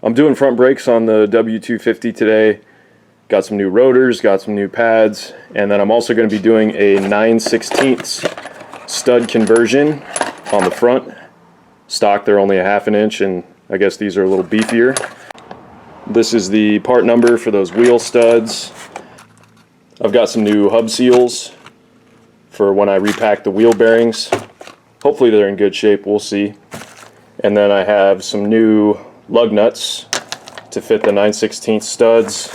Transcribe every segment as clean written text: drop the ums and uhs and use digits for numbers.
I'm doing front brakes on the W250 today. Got some new rotors, got some new pads, and then I'm also going to be doing a 9/16 stud conversion on the front. Stock, they're only a 1/2 inch, and I guess these are a little beefier. This is the part number for those wheel studs. I've got some new hub seals for when I repack the wheel bearings. Hopefully they're in good shape, we'll see. And then I have some new lug nuts to fit the 9/16 studs,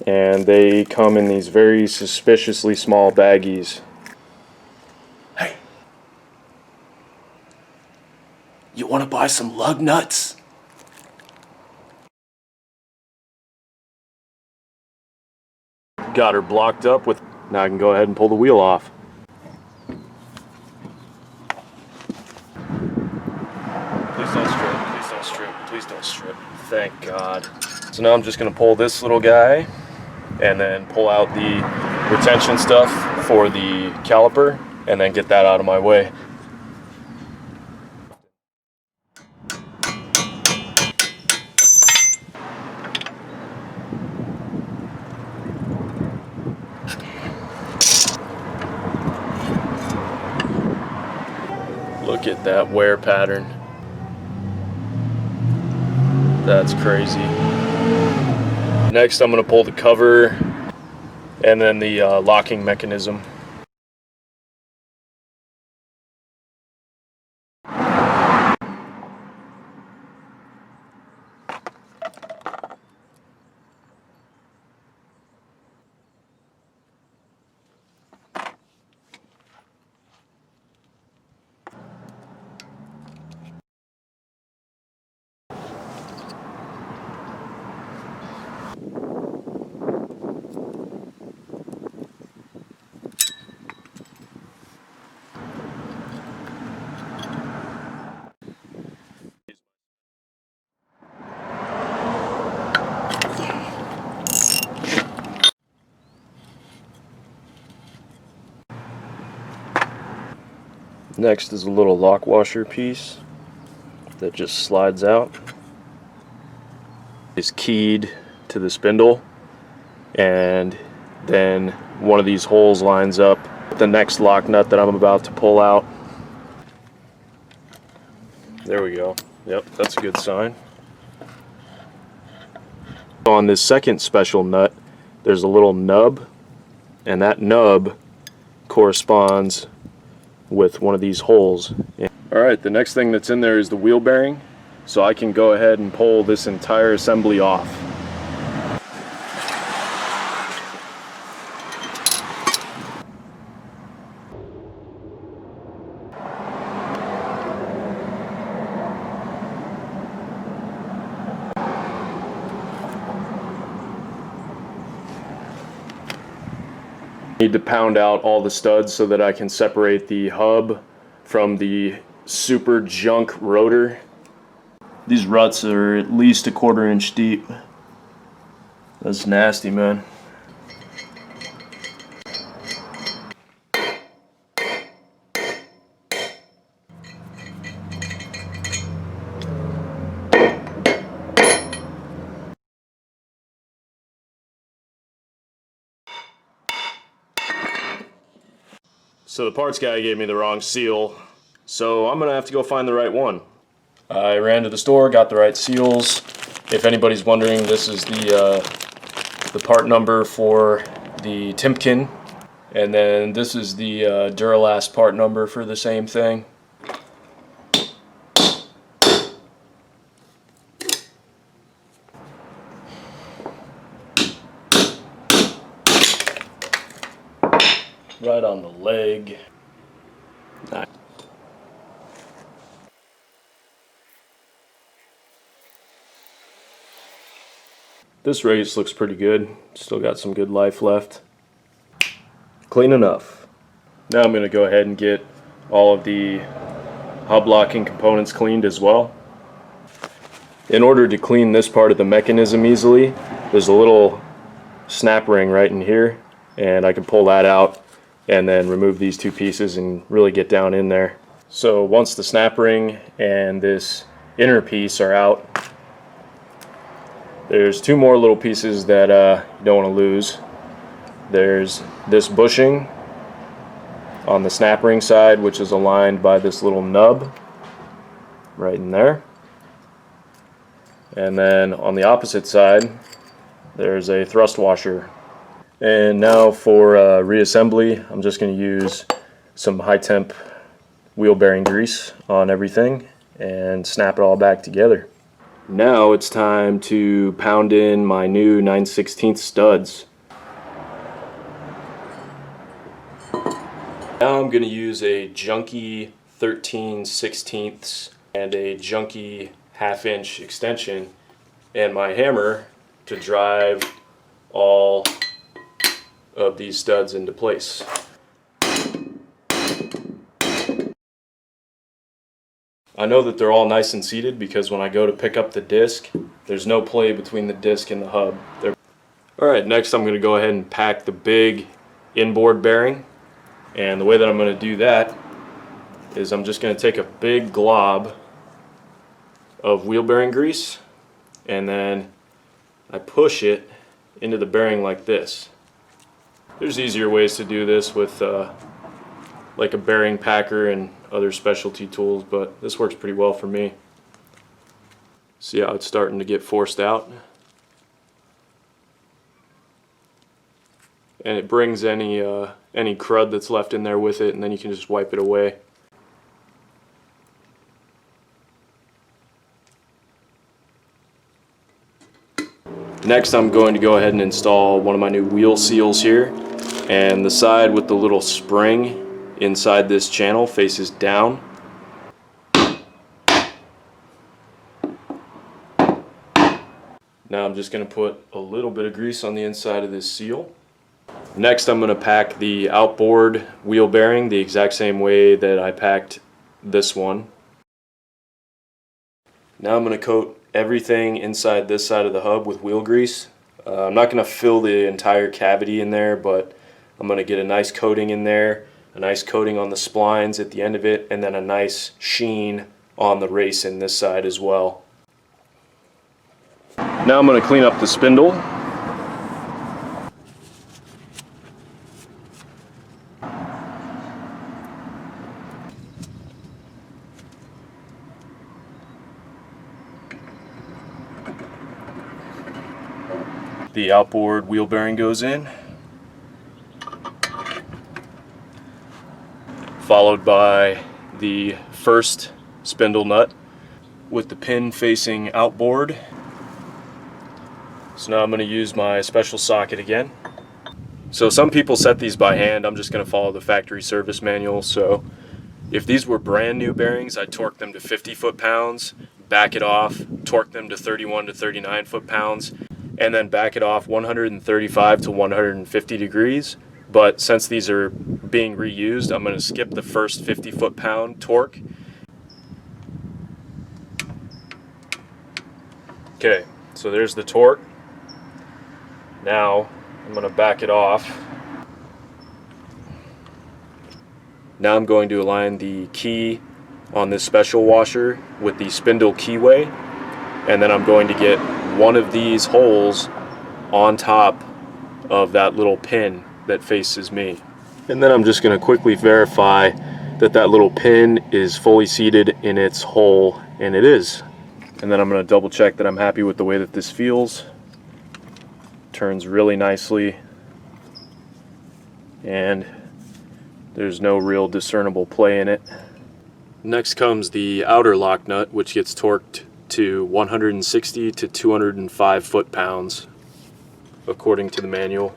and they come in these very suspiciously small baggies. Hey, you want to buy some lug nuts? Got her blocked up with, now I can go ahead and pull the wheel off. Please don't strip, please don't strip, please don't strip. Thank God. So now I'm just gonna pull this little guy and then pull out the retention stuff for the caliper and then get that out of my way. Look at that wear pattern. That's crazy. Next, I'm going to pull the cover and then the locking mechanism. Next is a little lock washer piece that just slides out. It's keyed to the spindle, and then one of these holes lines up with the next lock nut that I'm about to pull out. There we go. Yep, that's a good sign. On this second special nut, there's a little nub, and that nub corresponds with one of these holes. Alright, the next thing that's in there is the wheel bearing, so I can go ahead and pull this entire assembly off. Need to pound out all the studs so that I can separate the hub from the super junk rotor. These ruts are at least 1/4 inch deep. That's nasty, man. So the parts guy gave me the wrong seal, so I'm gonna have to go find the right one. I ran to the store, got the right seals. If anybody's wondering, this is the part number for the Timken, and then this is the Duralast part number for the same thing. Right on the leg. Nice. This race looks pretty good. Still got some good life left. Clean enough. Now I'm going to go ahead and get all of the hub locking components cleaned as well. In order to clean this part of the mechanism easily, there's a little snap ring right in here, and I can pull that out and then remove these two pieces and really get down in there. So once the snap ring and this inner piece are out, There's two more little pieces that you don't want to lose. There's this bushing on the snap ring side, which is aligned by this little nub right in there. And then on the opposite side, there's a thrust washer. And now for reassembly, I'm just going to use some high temp wheel bearing grease on everything and snap it all back together. Now it's time to pound in my new 9/16 studs. Now I'm going to use a junky 13/16 and a junky 1/2 inch extension and my hammer to drive all of these studs into place. I know that they're all nice and seated because when I go to pick up the disc, there's no play between the disc and the hub. Alright, next I'm going to go ahead and pack the big inboard bearing. And the way that I'm going to do that is I'm just going to take a big glob of wheel bearing grease and then I push it into the bearing like this. There's easier ways to do this with like a bearing packer and other specialty tools, but this works pretty well for me. See how it's starting to get forced out? And it brings any crud that's left in there with it, and then you can just wipe it away. Next I'm going to go ahead and install one of my new wheel seals here, and the side with the little spring inside this channel faces down. Now I'm just going to put a little bit of grease on the inside of this seal. Next I'm going to pack the outboard wheel bearing the exact same way that I packed this one. Now I'm going to coat everything inside this side of the hub with wheel grease. I'm not going to fill the entire cavity in there, but I'm going to get a nice coating in there, a nice coating on the splines at the end of it, and then a nice sheen on the race in this side as well. Now I'm going to clean up the spindle. The outboard wheel bearing goes in, followed by the first spindle nut with the pin facing outboard. So now I'm going to use my special socket again. So some people set these by hand. I'm just going to follow the factory service manual. So if these were brand new bearings, I'd torque them to 50 foot-pounds, back it off, torque them to 31 to 39 foot-pounds, and then back it off 135 to 150 degrees. But since these are being reused, I'm going to skip the first 50 foot-pound torque. Okay, so there's the torque. Now I'm going to back it off. Now I'm going to align the key on this special washer with the spindle keyway, and then I'm going to get one of these holes on top of that little pin that faces me. And then I'm just going to quickly verify that that little pin is fully seated in its hole, and it is. And then I'm going to double check that I'm happy with the way that this feels. Turns really nicely, and there's no real discernible play in it. Next comes the outer lock nut, which gets torqued to 160 to 205 foot-pounds according to the manual.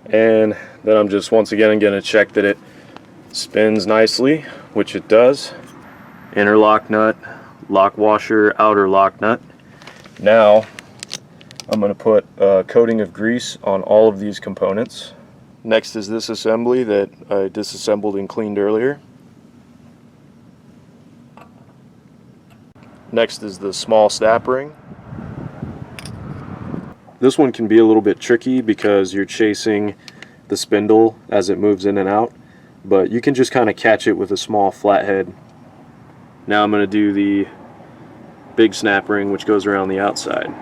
And then I'm just once again going to check that it spins nicely, which it does. Inner lock nut, lock washer, outer lock nut. Now I'm going to put a coating of grease on all of these components. Next is this assembly that I disassembled and cleaned earlier. Next is the small snap ring. This one can be a little bit tricky because you're chasing the spindle as it moves in and out, but you can just kind of catch it with a small flathead Now I'm going to do the big snap ring, which goes around the outside.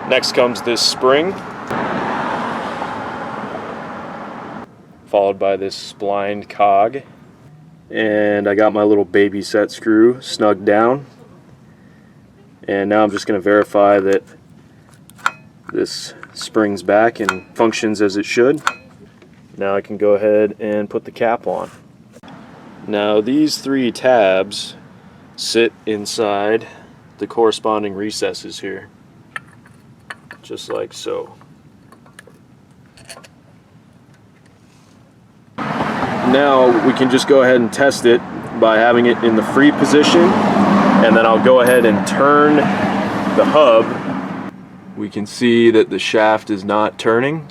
Next comes this spring, followed by this splined cog. And I got my little baby set screw snugged down. And now I'm just going to verify that this springs back and functions as it should. Now I can go ahead and put the cap on. Now these 3 tabs sit inside the corresponding recesses here, just like so. Now we can just go ahead and test it by having it in the free position, and then I'll go ahead and turn the hub. We can see that the shaft is not turning,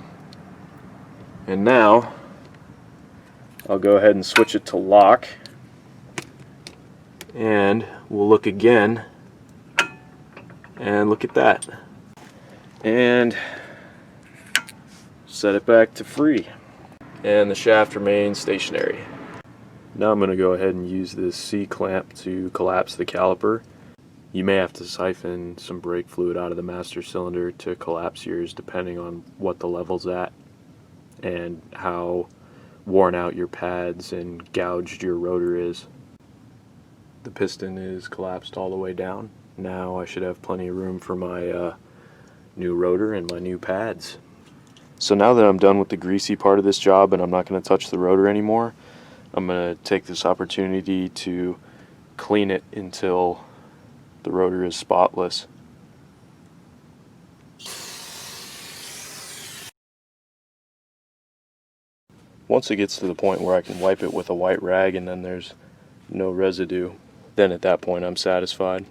and now I'll go ahead and switch it to lock, and we'll look again, and look at that, and set it back to free, and the shaft remains stationary. Now I'm going to go ahead and use this C-clamp to collapse the caliper. You may have to siphon some brake fluid out of the master cylinder to collapse yours, depending on what the level's at and how worn out your pads and gouged your rotor is. The piston is collapsed all the way down. Now I should have plenty of room for my new rotor and my new pads. So now that I'm done with the greasy part of this job and I'm not going to touch the rotor anymore, I'm going to take this opportunity to clean it until the rotor is spotless. Once it gets to the point where I can wipe it with a white rag and then there's no residue, then at that point I'm satisfied.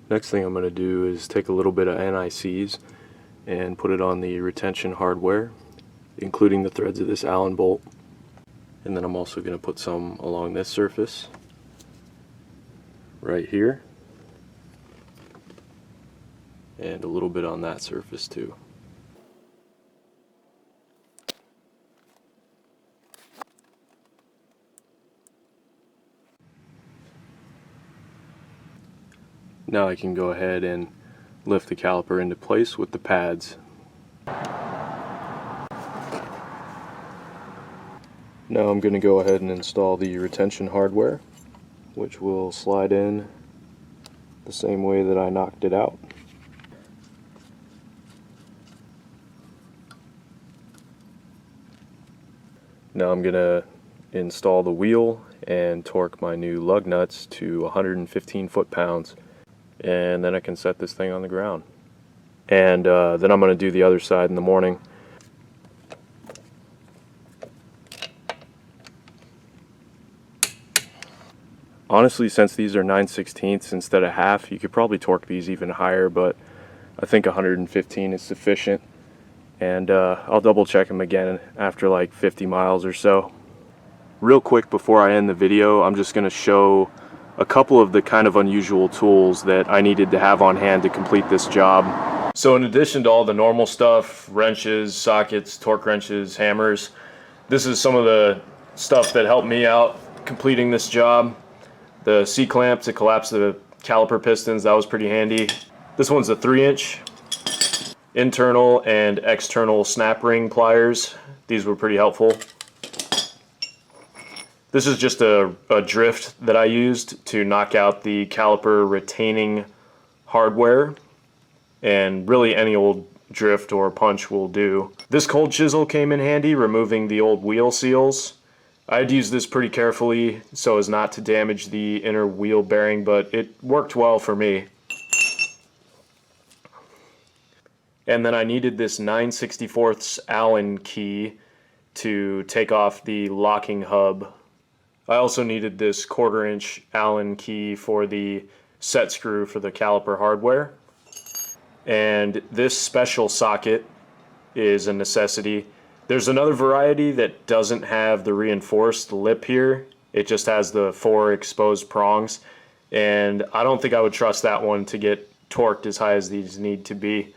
Next thing I'm going to do is take a little bit of NICs and put it on the retention hardware, including the threads of this Allen bolt. And then I'm also going to put some along this surface right here, and a little bit on that surface too. Now I can go ahead and lift the caliper into place with the pads. Now I'm going to go ahead and install the retention hardware, which will slide in the same way that I knocked it out. Now I'm going to install the wheel and torque my new lug nuts to 115 foot-pounds, and then I can set this thing on the ground. And then I'm going to do the other side in the morning. Honestly, since these are 9/16 instead of half, you could probably torque these even higher, but I think 115 is sufficient. And I'll double check them again after like 50 miles or so. Real quick before I end the video, I'm just going to show a couple of the kind of unusual tools that I needed to have on hand to complete this job. So in addition to all the normal stuff, wrenches, sockets, torque wrenches, hammers, this is some of the stuff that helped me out completing this job. The C-clamp to collapse the caliper pistons, that was pretty handy. This one's a 3-inch. Internal and external snap ring pliers. These were pretty helpful. This is just a drift that I used to knock out the caliper retaining hardware, and really any old drift or punch will do. This cold chisel came in handy, removing the old wheel seals. I'd use this pretty carefully so as not to damage the inner wheel bearing, but it worked well for me. And then I needed this 9/64 Allen key to take off the locking hub. I also needed this 1/4-inch Allen key for the set screw for the caliper hardware. And this special socket is a necessity. There's another variety that doesn't have the reinforced lip here. It just has the 4 exposed prongs. And I don't think I would trust that one to get torqued as high as these need to be.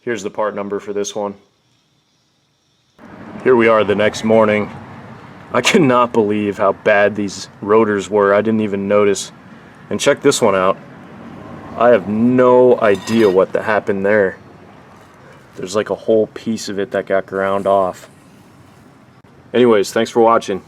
Here's the part number for this one. Here we are the next morning. I cannot believe how bad these rotors were. I didn't even notice. And check this one out. I have no idea what happened there. There's like a whole piece of it that got ground off. Anyways, thanks for watching.